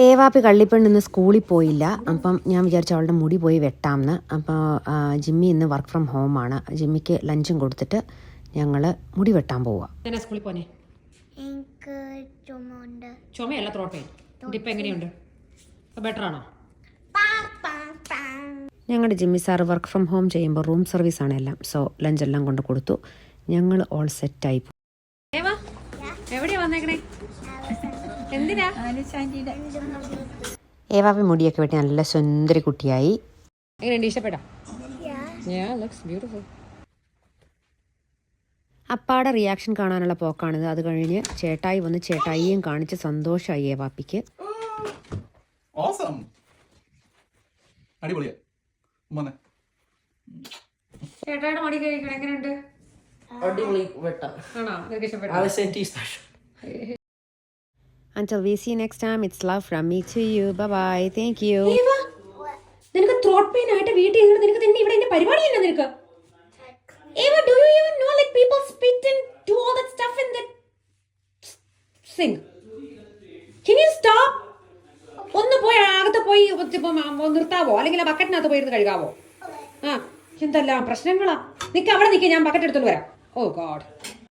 ഏവാപ്പി കള്ളിപ്പെണ്ണ് ഇന്ന് സ്കൂളിൽ പോയില്ല. അപ്പം ഞാൻ വിചാരിച്ചു അവളുടെ മുടി പോയി വെട്ടാമെന്ന്. അപ്പോൾ ജിമ്മി ഇന്ന് വർക്ക് ഫ്രം ഹോമാണ്. ജിമ്മിക്ക് ലഞ്ചും കൊടുത്തിട്ട് ഞങ്ങൾ മുടി വെട്ടാൻ പോവുക. ഞാൻ സ്കൂളിൽ പോനെ ചുമയല്ല ത്രോട്ട് പെയിൻ. ഇപ്പം എങ്ങനെയുണ്ട്? ബെറ്റർ ആണോ? ഞങ്ങളുടെ Jimmy sir work from home ചെയ്യുമ്പോൾ റൂം സർവീസാണ് എല്ലാം. സോ ലഞ്ചെല്ലാം കൊണ്ട് കൊടുത്തു. ഞങ്ങൾ ഓൾ സെറ്റായി. എവിടെയാ വന്നേക്കണേ? എന്തിനാ? ഏവാപ്പി മുടിയൊക്കെ വെട്ടി നല്ല സുന്ദരി കുട്ടിയായി. എങ്ങനെയുണ്ട്? ഇഷ്ടപ്പെട്ടോ? Looks beautiful. അപ്പാടെ റിയാക്ഷൻ കാണാനുള്ള പോക്കാണിത്. അത് കഴിഞ്ഞ് ചേട്ടായി വന്ന് ചേട്ടായിയും കാണിച്ച് സന്തോഷമായി ഏവാപ്പിക്ക്. ചേട്ടായുടെ മടി കഴിക്കണം. എങ്ങനെയുണ്ട്? ആണോ? നിനക്ക് ഇഷ്ടപ്പെട്ടോ? Until we see you next time, it's love from me to you. Bye-bye. Thank you. നിനക്ക് ത്രോട്ട് പെയിൻ ആയിട്ട് വീട്ടിൽ ഇരുന്നിട്ട് നിനക്ക് തന്നെ ഇവിടെ എന്റെ പരിപാടി തന്നെ നിനക്ക്. Eva, do you even know like people spit and do all that stuff in the sink? Can you stop? ഒന്ന് പോയി അകത്ത് പോയി നിർത്താവോ? അല്ലെങ്കിൽ ആ ബക്കറ്റിനകത്ത് പോയി ഇരുന്ന് കഴുകാവോ? എന്തെല്ലാം പ്രശ്നങ്ങളാ. നിക്ക് അവിടെ നിൽക്കുക, ഞാൻ ബക്കറ്റ് എടുത്തോണ്ട് വരാം. ഓ ഗോഡ്.